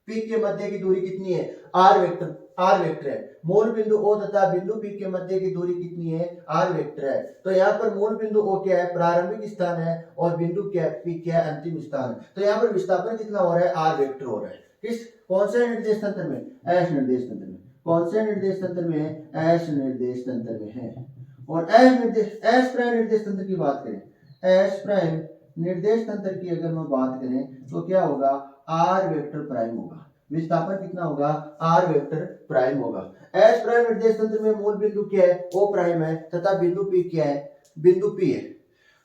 Speaker 1: पी के मध्य की दूरी कितनी है? R vector. आर वेक्टर है। मूल बिंदु ओ तथा बिंदु पी के मध्य की दूरी कितनी है? आर वेक्टर है। तो यहाँ पर मूल बिंदु ओ क्या है? प्रारंभिक स्थान है और बिंदु क्या है? पी क्या है? अंतिम स्थान है। तो यहाँ पर विस्थापन कितना हो रहा है? आर वेक्टर हो रहा है। किस कौन से निर्देश तंत्र में? एस निर्देश तंत्र में। कौन से निर्देश तंत्र में है? एस निर्देश तंत्र में है। और एस प्राइम निर्देश तंत्र की बात करें, एस प्राइम निर्देश तंत्र की अगर मैं बात करें तो क्या होगा? आर वेक्टर प्राइम होगा। विस्थापन कितना होगा? आर वेक्टर प्राइम होगा। एस प्राइम निर्देश तंत्र में मूल बिंदु क्या है? ओ प्राइम है तथा बिंदु पी क्या है? बिंदु पी है।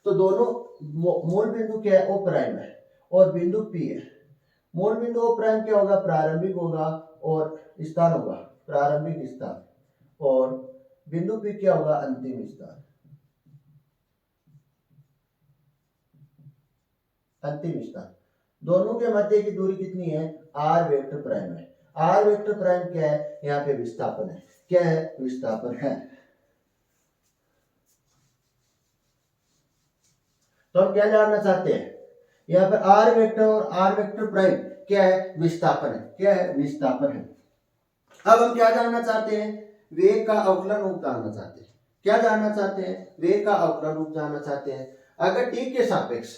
Speaker 1: तो दोनों मूल बिंदु क्या है? ओ प्राइम है और बिंदु पी है। मूल बिंदु ओ प्राइम क्या होगा? प्रारंभिक होगा और स्थान होगा प्रारंभिक स्थान, और बिंदु पी क्या होगा? अंतिम स्थान। अंतिम स्थान। दोनों के मध्य की दूरी कितनी है? आर वेक्टर प्राइम है। आर वेक्टर प्राइम क्या है? यहाँ पे विस्थापन है। क्या है? विस्थापन है। तो हम क्या जानना चाहते हैं? यहाँ पर आर वेक्टर और आर वेक्टर प्राइम क्या है? विस्थापन है। क्या है? विस्थापन है। अब हम क्या जानना चाहते हैं? वेग का अवकलन रूप जानना चाहते हैं। क्या जानना चाहते हैं? वेग का अवकलन रूप जानना चाहते हैं। अगर टी के सापेक्ष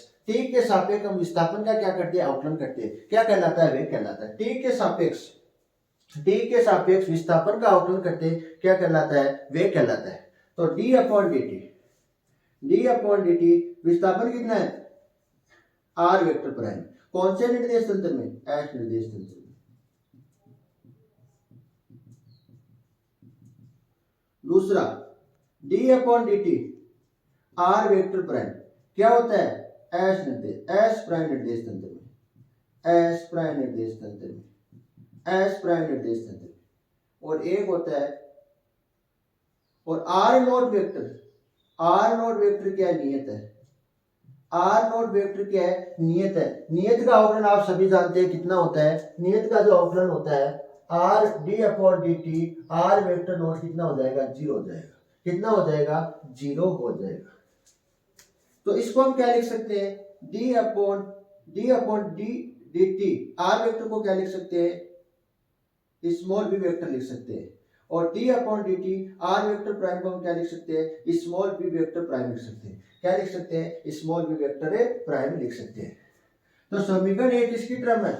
Speaker 1: हम विस्थापन का क्या करते हैं? अवकलन करते हैं। क्या कहलाता है? वेग कहलाता है। टी के सापेक्ष विस्थापन का अवकलन करते हैं। क्या कहलाता है? वेग कहलाता है। तो डी अपॉन डी टी विस्थापन कितना है? R vector prime. कौन से निर्देश तंत्र में? एस निर्देश तंत्र में। दूसरा D upon D T R vector prime क्या होता है? एस प्राइम निर्देश तंत्र में। एस प्राइम निर्देश तंत्र में। एस प्राइम निर्देश तंत्र में। और एक होता है और आर नोट वेक्टर क्या नियत है? आर नोट वेक्टर क्या है? नियत है। नियत का अवकलन आप सभी जानते हैं कितना होता है? नियत का जो अवकलन होता है R D upon D T R vector note कितना हो जाएगा? 0 हो जाएगा। कितना हो जाएगा? 0 हो जाएगा। तो इसको हम क्या लिख सकते हैं? D upon D T R vector को क्या लिख सकते हैं? स्मॉल वी वेक्टर लिख सकते हैं। और D upon D T R vector prime को हम क्या लिख सकते हैं? स्मॉल वी वेक्टर प्राइम लिख सकते हैं। क्या लिख सकते हैं? स्मॉल वी वेक्टर प्राइम लिख सकते हैं। तो समीकरण एक किसकी टर्म है?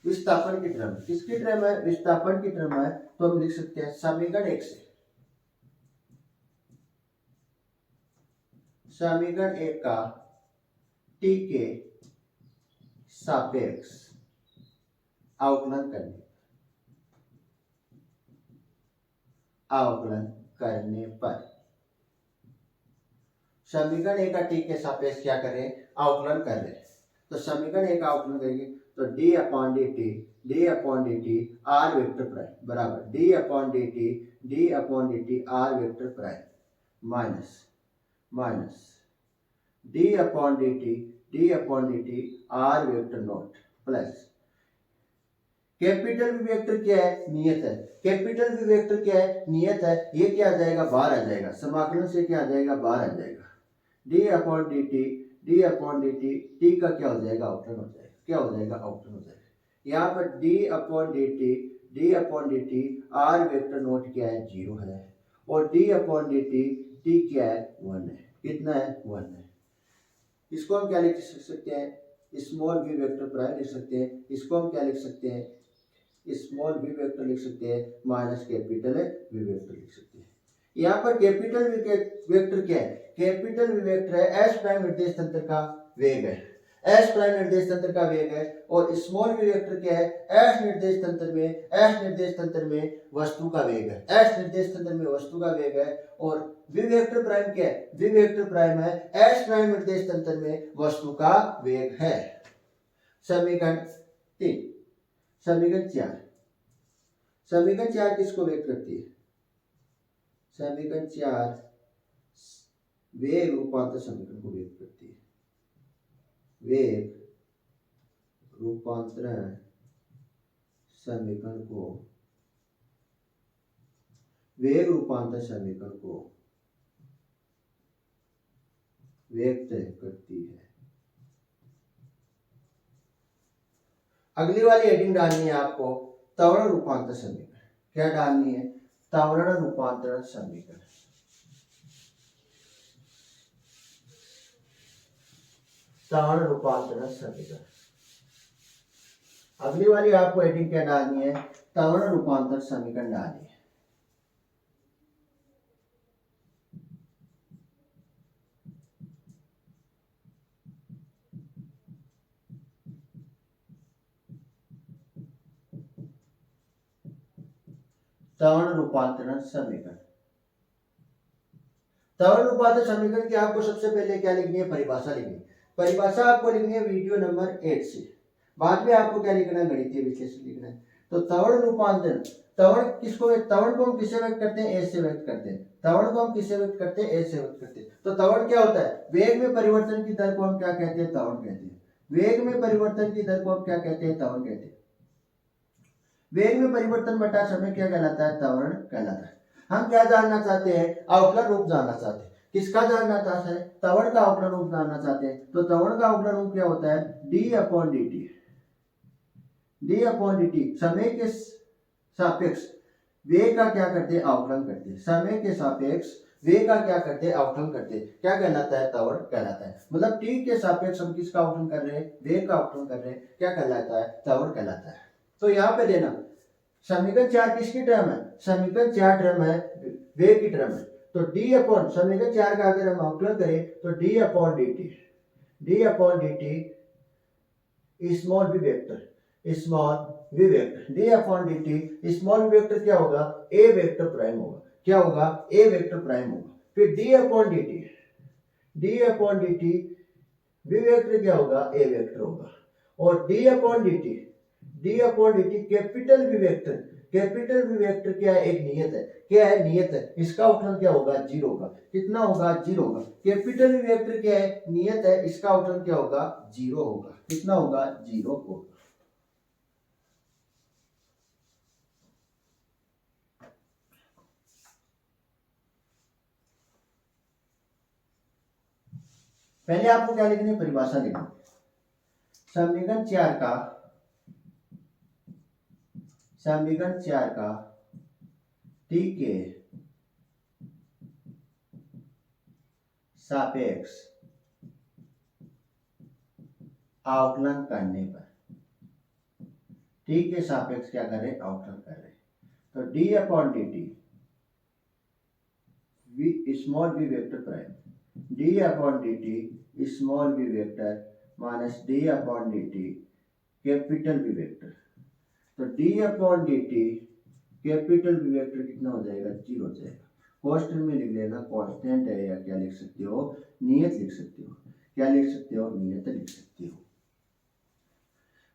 Speaker 1: विस्थापन की टर्म। किसकी टर्म है? विस्थापन की टर्म है। तो हम लिख सकते हैं समीकरण एक से, समीकरण एक का टी के सापेक्ष अवकलन करने पर समीकरण एक का टी के सापेक्ष क्या करें? अवकलन कर रहे हैं। तो समीकरण एक का अवकलन करेंगे तो D upon D T R vector prime बराबर D upon D T R vector prime minus D upon D T R vector naught plus capital V vector क्या है? नियत है। कैपिटल वी वेक्टर क्या है? नियत है। ये क्या आ जाएगा? बाहर आ जाएगा। समाकलन से क्या आ जाएगा? बाहर आ जाएगा। D upon D upon D T, T का क्या हो जाएगा अवकलन हो जाएगा, क्या हो जाएगा अवकलन हो जाएगा। यहाँ पर D upon D T R vector note क्या है 0 है, और डी अपॉन डी टी क्या है 1 है, कितना है 1 है। इसको हम क्या लिख सकते हैं, स्मॉल वी वेक्टर प्राइम लिख सकते हैं। इसको हम क्या लिख सकते हैं, स्मॉल वी वेक्टर लिख सकते हैं माइनस कैपिटल वी वेक्टर लिख सकते हैं। यहाँ पर कैपिटल वी वेक्टर क्या है, कैपिटल वी वेक्टर है एस प्राइम निर्देश तंत्र का वेग है, एस प्राइम निर्देश तंत्र का वेग है। और स्मॉल वी वेक्टर क्या है, एस निर्देश तंत्र में वस्तु का वेग है, एस निर्देश तंत्र में वस्तु का वेग है। और वी वेक्टर प्राइम क्या है, वी वेक्टर प्राइम है एस प्राइम निर्देश तंत्र में वस्तु का वेग है। समीकरण 3, समीकरण 4, समीकरण 4 किसको व्यक्त करती है, समीकरण 4 वेग रूपांतर समीकरण को व्यक्त करती है, वेग रूपांतरण समीकरण को, वेग रूपांतर समीकरण को व्यक्त करती है। अगली वाली हेडिंग डालनी है आपको त्वरण रूपांतर समीकरण। क्या डालनी है, त्वरण रूपांतरण समीकरण। त्वरण रूपांतरण समीकरण। अगली वाली आपको हेडिंग क्या डालनी है, त्वरण रूपांतर समीकरण डालनी है। त्वरण रूपांतरण समीकरण। त्वरण रूपांतर समीकरण की आपको सबसे पहले क्या लिखनी है, परिभाषा लिखनी है। परिभाषा आपको लिखनी है वीडियो नंबर 8 से, बाद में आपको क्या लिखना है, गणितीय विश्लेषण लिखना है। तो त्वरण रूपांतरण, त्वरण किसको, त्वरण को हम किससे व्यक्त करते हैं, ए से व्यक्त करते हैं। त्वरण को हम किससे व्यक्त करते हैं, ए से व्यक्त करते हैं। तो त्वरण क्या होता है, वेग में परिवर्तन की दर को हम क्या कहते हैं, त्वरण कहते हैं। वेग में परिवर्तन की दर को हम क्या कहते हैं, त्वरण कहते हैं। वेग में परिवर्तन बटा समय क्या कहलाता है, त्वरण कहलाता है। हम क्या जानना चाहते हैं, अवकलन रूप जानना चाहते हैं। किसका जानना चाहते हैं, त्वरण का अवकलन रूप जानना चाहते हैं। तो त्वरण का अवकलन रूप क्या होता है, D upon D t, d upon D T समय के सापेक्ष वेग का क्या करते हैं, अवकलन करते हैं। समय के सापेक्ष वेग का क्या करते हैं, अवकलन करते हैं। क्या कहलाता है, त्वरण कहलाता है। मतलब टी के सापेक्ष हम किसका अवकलन कर रहे हैं, वेग का अवकलन कर रहे हैं। क्या कहलाता है, त्वरण कहलाता है। तो यहाँ पे देना समीकरण 4 किसकी टर्म है, समीकरण 4 टर्म है वेग की टर्म है। तो डी अपॉन समीकरण 4 का अगर हम अवकलन करें तो D upon D t, d upon D T small we vector, small we vector, d upon D T small we vector क्या होगा, ए वेक्टर प्राइम होगा। क्या होगा, ए वेक्टर प्राइम होगा। फिर D upon D t, d upon D T V vector क्या होगा, a vector होगा। और D upon D t, d upon D T capital V vector, capital V vector क्या है, एक नियत है। क्या है, नियत है। इसका अवकलन क्या होगा, 0 होगा। कितना होगा, 0 होगा। कैपिटल वी वेक्टर क्या है, नियत है। इसका अवकलन क्या होगा, 0 होगा। कितना होगा, 0 होगा। पहले आपको क्या लिखनी है, परिभाषा लिखनी है। समीकरण 4 का, समीकरण 4 का टी के सापेक्ष अवकलन करने पर, टी के सापेक्ष क्या कर रहे, अवकलन कर रहे। तो D upon D T small we vector prime, D upon D T small we vector minus D upon D T capital V vector. तो D upon D T capital V vector कितना हो जाएगा, 0 हो जाएगा। कांस्टेंट में लिख लेना, constant है, या क्या लिख सकते हो, नियत लिख सकते हो। क्या लिख सकते हो, नियत लिख सकते हो।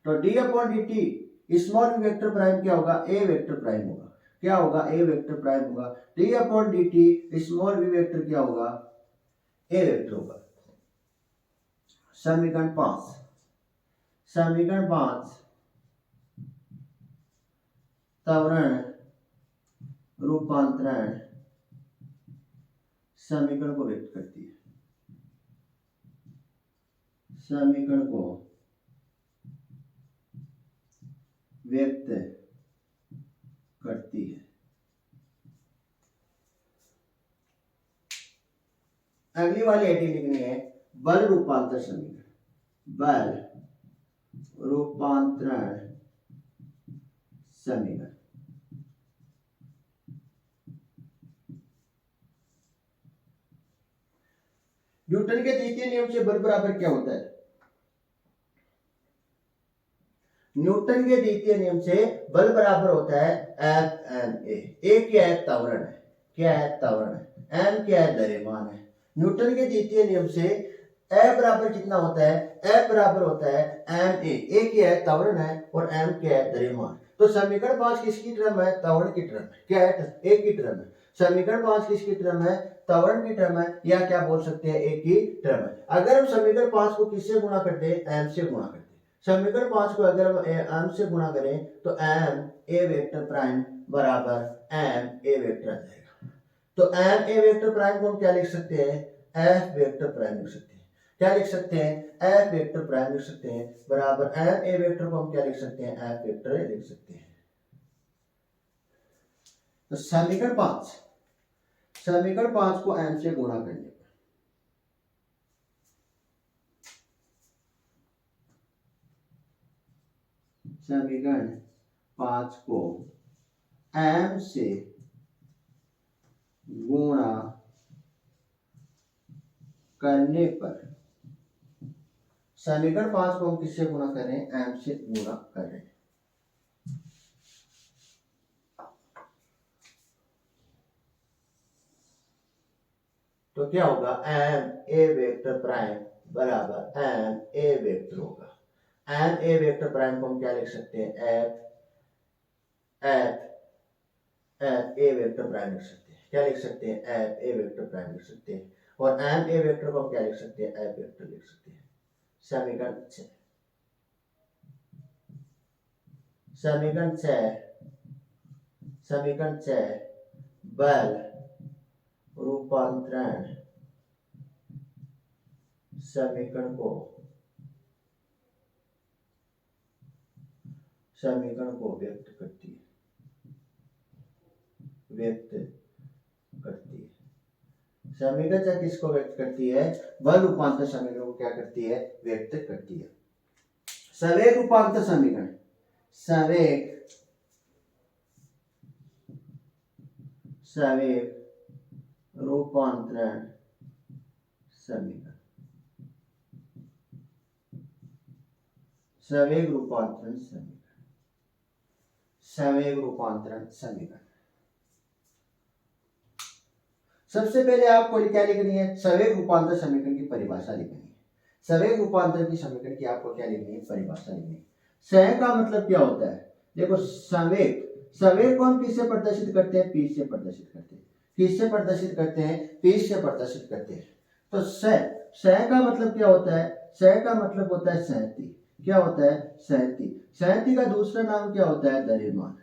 Speaker 1: तो D upon D T small we vector prime क्या होगा, ए वेक्टर प्राइम होगा। क्या होगा, ए वेक्टर प्राइम होगा। D upon D T small we vector क्या होगा, ए वेक्टर होगा। समीकरण 5, समीकरण 5 त्वरण रूपांतरण समीकरण को व्यक्त करती है। समीकरण को व्यक्त करती है। अगली वाली एडी लिखनी है बल रूपांतर समीकरण। बल रूपांतरण समीकरण। न्यूटन के द्वितीय नियम से बल बराबर क्या होता है? न्यूटन के द्वितीय नियम से बल बराबर होता है एफ एम ए। ए क्या है? त्वरण है। क्या है? त्वरण है। एम क्या है? द्रव्यमान है। न्यूटन के द्वितीय नियम से ए बराबर कितना होता है? ए बराबर होता है एम ए। ए क्या है? त्वरण है और एम क्या है? द्रव्यमान। तो समीकरण 5 किसकी टर्म है? त्वरण की टर्म है। क्या है? ए की टर्म है। समीकरण 5 किसकी टर्म है? त्वरण की टर्म है, या क्या बोल सकते हैं? ए की टर्म है। अगर हम समीकरण 5 को किससे गुणा करते हैं? एम से गुणा करते हैं। समीकरण 5 को अगर हम एम से गुणा करें तो एम ए वेक्टर प्राइम बराबर एम ए वेक्टर आ जाएगा। तो एम ए वेक्टर प्राइम को हम क्या लिख सकते हैं? एफ वेक्टर प्राइम लिख सकते हैं। क्या लिख सकते हैं? एफ वेक्टर प्राइम लिख सकते हैं बराबर एम ए वेक्टर को हम क्या लिख सकते हैं? एफ वेक्टर लिख सकते हैं। तो समीकरण 5 को एम से गुणा करने पर समीकरण 5 को एम से गुणा करने पर समीकरण 5 को हम किससे गुणा कर रहे हैं? एम से गुणा कर रहे हैं। तो क्या होगा? एम ए वेक्टर प्राइम बराबर एम ए वेक्टर होगा। एम ए वेक्टर प्राइम को हम क्या लिख सकते हैं? F F F A vector prime लिख सकते हैं। क्या लिख सकते हैं? एफ ए वेक्टर प्राइम लिख सकते हैं। और एम ए वेक्टर को हम क्या लिख सकते हैं? एफ वेक्टर लिख सकते हैं। समीकरण 6 समीकरण 6 बल रूपांतरण समीकरण को व्यक्त करती है। समीकरण 6 किसको व्यक्त करती है? बल रूपांतर समीकरण को क्या करती है? व्यक्त करती है। संवेग रूपांतर समीकरण। संवेग रूपांतरण समीकरण। संवेग रूपांतरण समीकरण। सबसे पहले आपको क्या लिखनी है? संवेग रूपांतर समीकरण की परिभाषा लिखनी है। संवेग रूपांतर की समीकरण की आपको क्या लिखनी है? परिभाषा लिखनी है। संवेग का मतलब क्या होता है? देखो, संवेग को हम किससे प्रदर्शित करते हैं? पी से प्रदर्शित करते हैं। किससे प्रदर्शित करते हैं? पी से प्रदर्शित करते हैं। तो सह का मतलब क्या होता है? सह का मतलब होता है सहती। क्या होता है? सहती। सहती का दूसरा नाम क्या होता है? द्रव्यमान।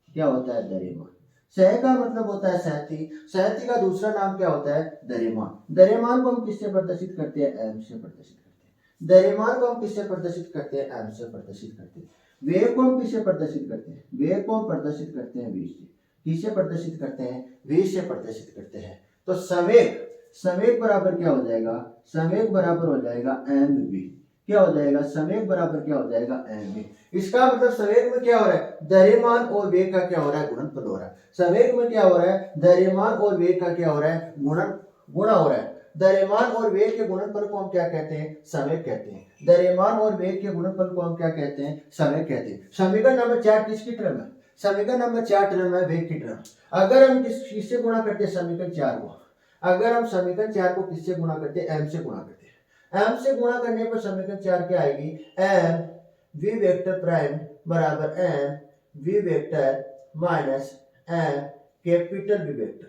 Speaker 1: क्या होता है? द्रव्यमान। सह का मतलब होता है सहती। सहती का दूसरा नाम क्या होता है? द्रव्यमान। द्रव्यमान को हम किससे प्रदर्शित करते हैं? एम से प्रदर्शित करते हैं। द्रव्यमान को हम किससे प्रदर्शित करते हैं? एम से प्रदर्शित करते हैं। वेग को हम किससे प्रदर्शित करते हैं? वेग को हम प्रदर्शित करते हैं वी से। किससे प्रदर्शित करते हैं? वी से प्रदर्शित करते हैं। तो संवेग बराबर क्या हो जाएगा? संवेग बराबर हो जाएगा एम वी। क्या हो जाएगा? संवेग बराबर क्या हो जाएगा? M v. इसका मतलब संवेग में क्या हो रहा है? द्रव्यमान और वेग का क्या हो रहा है? गुणनफल हो रहा है। संवेग में क्या हो रहा है? द्रव्यमान और वेग का क्या हो रहा है? गुणा हो रहा है। द्रव्यमान और वेग के गुणनफल को हम क्या कहते हैं? संवेग कहते हैं। द्रव्यमान और वेग के गुणनफल को हम क्या कहते हैं? संवेग कहते हैं। समीकरण नंबर 4 किसकी टर्म है? समीकरण नंबर 4 टर्म है वेग की टर्म। अगर हम किससे गुणा करते हैं? समीकरण 4 को। अगर हम समीकरण 4 को किससे गुणा करते हैं? एम से गुणा करते हैं। एम से गुणा करने पर समीकरण 4 क्या आएगी? एम वी वेक्टर प्राइम बराबर m we vector minus M capital V vector.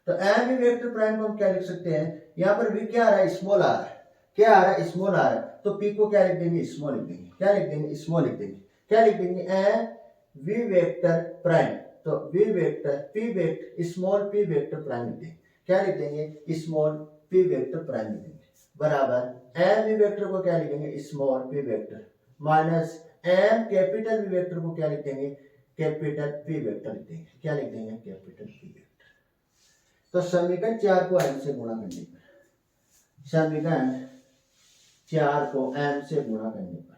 Speaker 1: तो एम वी वेक्टर प्राइम को हम क्या लिख सकते हैं? यहाँ पर वी क्या आ रहा है? स्मॉल आ रहा है। क्या आ रहा है? स्मॉल आ रहा है। तो पी को क्या लिख देंगे? स्मॉल लिख देंगे। क्या लिख देंगे? स्मॉल लिख देंगे। क्या लिख देंगे? M we vector prime. तो V vector P vector small P vector prime लिख देंगे। क्या लिख देंगे? स्मॉल पी वेक्टर प्राइम लिख देंगे। बराबर एम वी वेक्टर को क्या लिखेंगे, small we vector, minus M capital V vector को क्या लिख देंगे, कैपिटल पी वेक्टर लिख देंगे। क्या लिख देंगे, कैपिटल पी वेक्टर। तो समीकरण 4 को एम से गुणा करने पर, समीकरण 4 को एम से गुणा करने पर,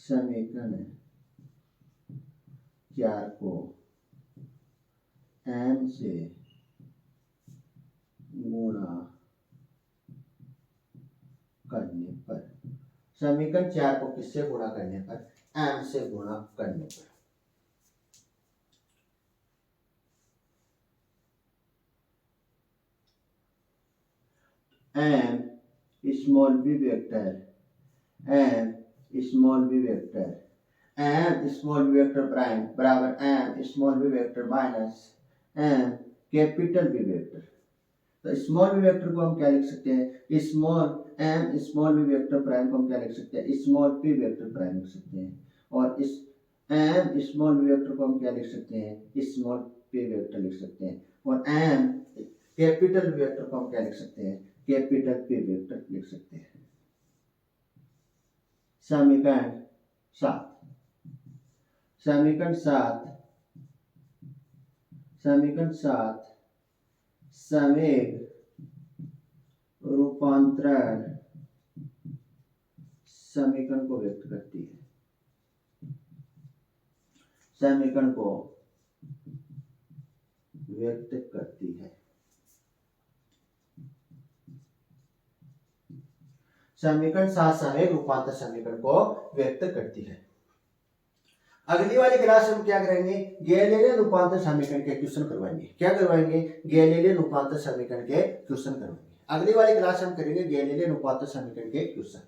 Speaker 1: समीकरण 4 को एम से गुणा करने पर, समीकरण 4 को किससे गुणा करने पर, एम से गुणा करने पर, M small we vector, M small we vector, M small we vector prime बराबर M small we vector minus M capital V vector. तो स्मॉल वी वेक्टर को हम क्या लिख सकते हैं, small M small we vector prime को हम क्या लिख सकते हैं, स्मॉल पी वेक्टर प्राइम लिख सकते हैं। और इस एम स्मॉल वी वेक्टर को हम क्या लिख सकते हैं, स्मॉल पी वेक्टर लिख सकते हैं। और एम कैपिटल वी वेक्टर को हम क्या लिख सकते हैं, कैपिटल पी वेक्टर लिख सकते हैं। समीकरण 7, समीकरण 7, समीकरण 7 संवेग रूपांतरण समीकरण को व्यक्त करती है, समीकरण को व्यक्त करती है। समीकरण 7 संवेग रूपांतर समीकरण को व्यक्त करती है। अगली वाली क्लास में हम क्या करेंगे, गैलीलियन रूपांतर समीकरण के क्वेश्चन करवाएंगे। क्या करवाएंगे, गैलीलियन रूपांतर समीकरण के क्वेश्चन करवाएंगे। अगली वाली क्लास में हम करेंगे गैलीलियन रूपांतर समीकरण के क्वेश्चन।